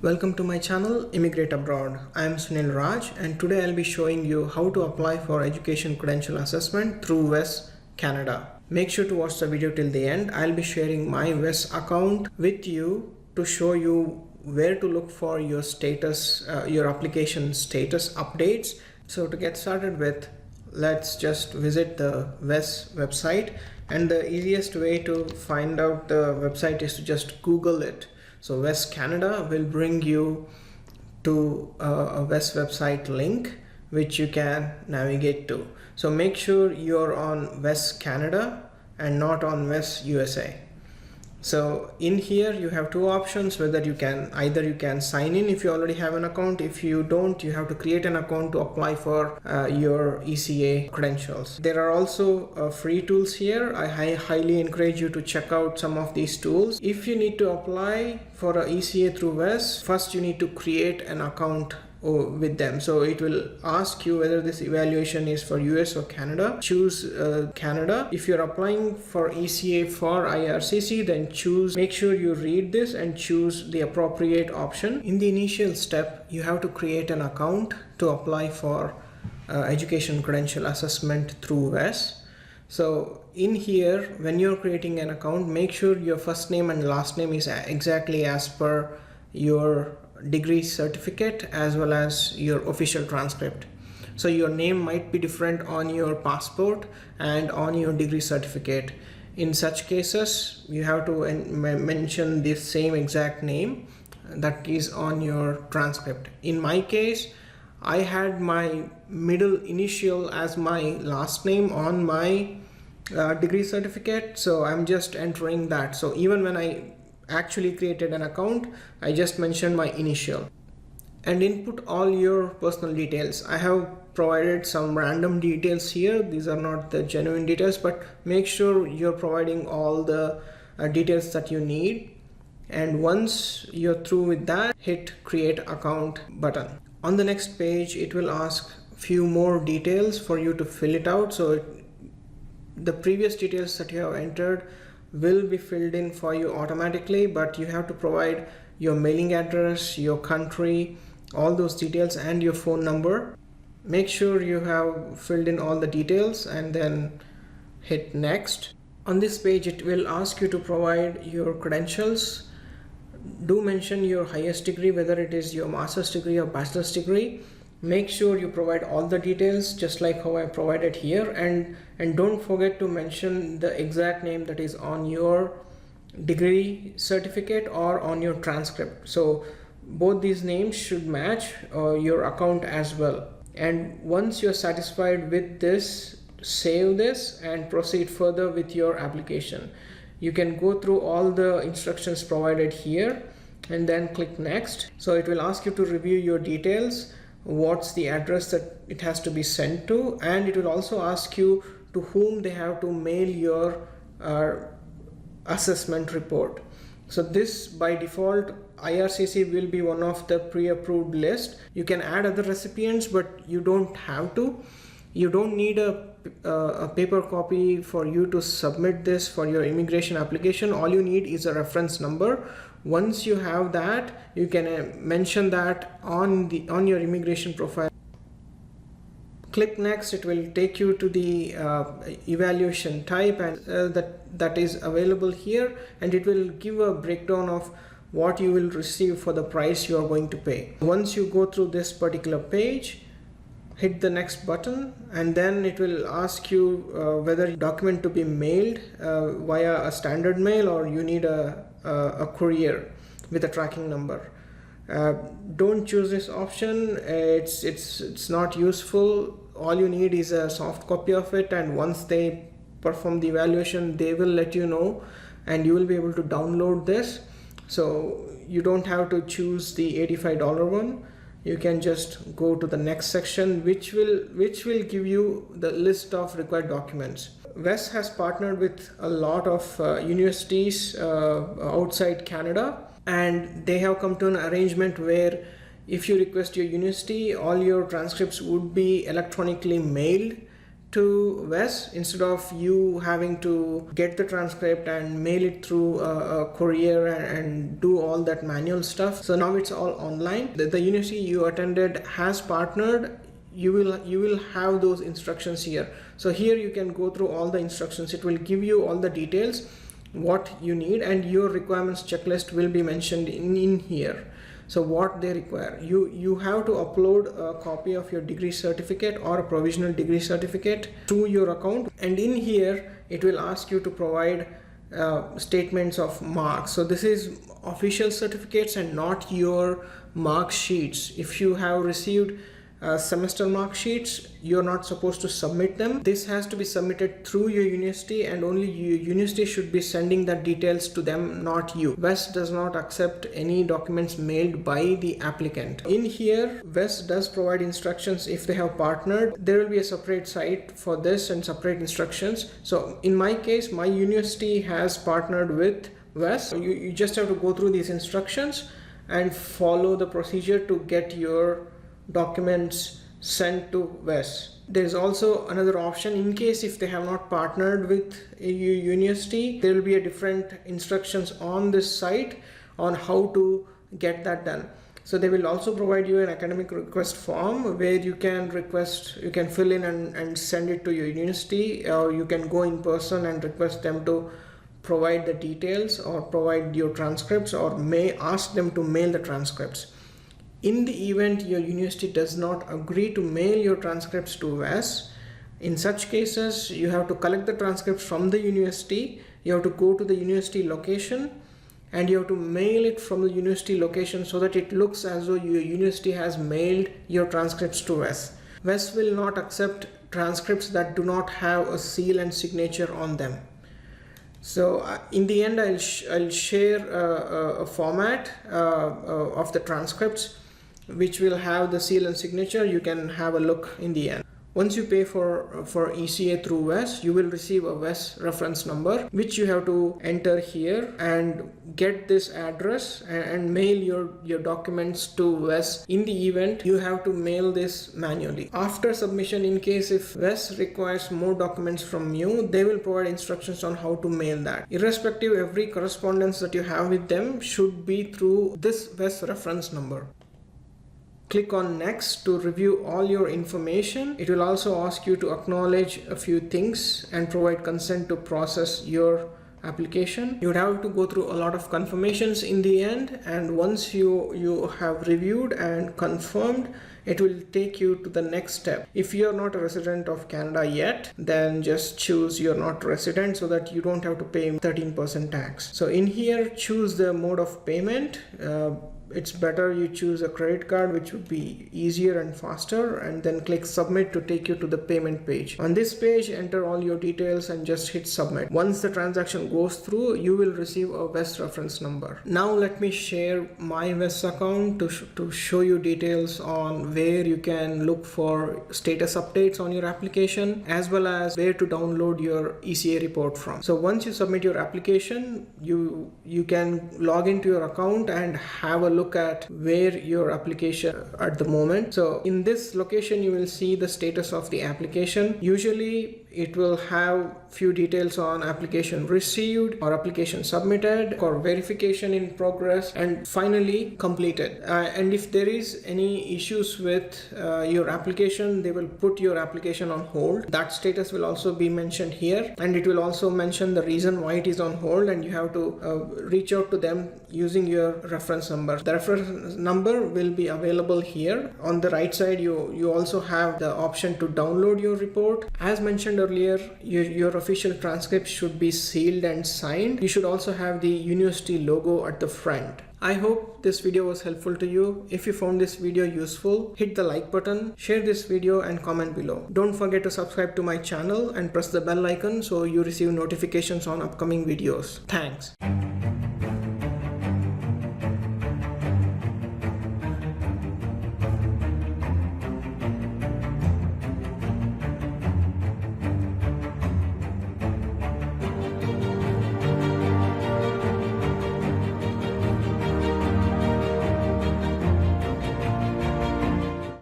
Welcome to my channel Immigrate Abroad. I am Sunil Raj and today I'll be showing you how to apply for Education Credential Assessment through WES Canada. Make sure to watch the video till the end. I'll be sharing my WES account with you to show you where to look for your status, your application status updates. So to get started with, let's just visit the WES website, and the easiest way to find out the website is to just Google it. So WES Canada will bring you to a WES website link which you can navigate to. So make sure you're on WES Canada and not on WES USA. So in here you have two options, whether you can either sign in if you already have an account. If you don't, you have to create an account to apply for your ECA credentials. There are also free tools here. I highly encourage you to check out some of these tools. If you need to apply for a ECA through WES, first you need to create an account with them. So it will ask you whether this evaluation is for US or Canada. Choose Canada. If you're applying for ECA for IRCC, then make sure you read this and choose the appropriate option. In the initial step, you have to create an account to apply for Education Credential Assessment through WES. So in here, when you're creating an account, make sure your first name and last name is exactly as per your degree certificate as well as your official transcript. So your name might be different on your passport and on your degree certificate. In such cases, you have to mention the same exact name that is on your transcript. In my case, I had my middle initial as my last name on my degree certificate, so I'm just entering that. So even when I actually created an account, I just mentioned my initial and input all your personal details. I have provided some random details here. These are not the genuine details, but make sure you're providing all the details that you need. And once you're through with that, hit create account button. On the next page, it will ask few more details for you to fill it out. So the previous details that you have entered will be filled in for you automatically, but you have to provide your mailing address, your country, all those details, and your phone number. Make sure you have filled in all the details and then hit next. On this page, it will ask you to provide your credentials. Do mention your highest degree, whether it is your master's degree or bachelor's degree. Make sure you provide all the details just like how I provided here, and don't forget to mention the exact name that is on your degree certificate or on your transcript. So both these names should match your account as well. And once you're satisfied with this, save this and proceed further with your application. You can go through all the instructions provided here and then click next. So it will ask you to review your details, what's the address that it has to be sent to, and it will also ask you to whom they have to mail your assessment report. So this by default IRCC will be one of the pre-approved list. You can add other recipients, but you don't have to. You don't need a paper copy for you to submit this for your immigration application. All you need is a reference number. Once you have that, you can mention that on your immigration profile. Click next. It will take you to the evaluation type, and that is available here, and it will give a breakdown of what you will receive for the price you are going to pay. Once you go through this particular page, hit the next button, and then it will ask you whether document to be mailed via a standard mail or you need a courier with a tracking number. Don't choose this option. It's not useful. All you need is a soft copy of it, and once they perform the evaluation, they will let you know and you will be able to download this. So you don't have to choose the $85 one. You can just go to the next section, which will give you the list of required documents. WES has partnered with a lot of universities outside Canada, and they have come to an arrangement where if you request your university, all your transcripts would be electronically mailed to WES instead of you having to get the transcript and mail it through a courier and do all that manual stuff. So now it's all online. The university you attended has partnered. You will have those instructions here. So here you can go through all the instructions. It will give you all the details what you need, and your requirements checklist will be mentioned in here. So what they require, you have to upload a copy of your degree certificate or a provisional degree certificate to your account, and in here it will ask you to provide statements of marks. So this is official certificates and not your mark sheets. If you have received semester mark sheets, you're not supposed to submit them. This has to be submitted through your university, and only your university should be sending the details to them, not you. WES does not accept any documents mailed by the applicant. In here, WES does provide instructions if they have partnered. There will be a separate site for this and separate instructions. So in my case, my university has partnered with WES. You just have to go through these instructions and follow the procedure to get your documents sent to WES. There is also another option in case if they have not partnered with a university. There will be a different instructions on this site on how to get that done. So they will also provide you an academic request form where you can request, you can fill in and send it to your university, or you can go in person and request them to provide the details or provide your transcripts, or may ask them to mail the transcripts. In the event your university does not agree to mail your transcripts to WES, in such cases you have to collect the transcripts from the university. You have to go to the university location and you have to mail it from the university location so that it looks as though your university has mailed your transcripts to WES. WES will not accept transcripts that do not have a seal and signature on them. So in the end, I'll share a format of the transcripts which will have the seal and signature. You can have a look in the end. Once you pay for ECA through WES, you will receive a WES reference number which you have to enter here and get this address and mail your documents to WES. In the event, you have to mail this manually. After submission, in case if WES requires more documents from you, they will provide instructions on how to mail that. Irrespective, every correspondence that you have with them should be through this WES reference number. Click on next to review all your information. It will also ask you to acknowledge a few things and provide consent to process your application. You would have to go through a lot of confirmations in the end, and once you have reviewed and confirmed, it will take you to the next step. If you are not a resident of Canada yet, then just choose you're not a resident so that you don't have to pay 13% tax. So in here, choose the mode of payment. It's better you choose a credit card, which would be easier and faster, and then click submit to take you to the payment page. On this page, enter all your details and just hit submit. Once the transaction goes through, you will receive a WES reference number. Now let me share my WES account to show you details on where you can look for status updates on your application, as well as where to download your ECA report from. So once you submit your application, you can log into your account and have a look at where your application at the moment. So in this location, you will see the status of the application. Usually it will have few details on application received or application submitted or verification in progress, and finally completed. And if there is any issues with your application, they will put your application on hold. That status will also be mentioned here, and it will also mention the reason why it is on hold, and you have to reach out to them using your reference number. The reference number will be available here. On the right side, you also have the option to download your report. As mentioned earlier, your official transcript should be sealed and signed. You should also have the university logo at the front. I hope this video was helpful to you. If you found this video useful, hit the like button, share this video and comment below. Don't forget to subscribe to my channel and press the bell icon so you receive notifications on upcoming videos. Thanks.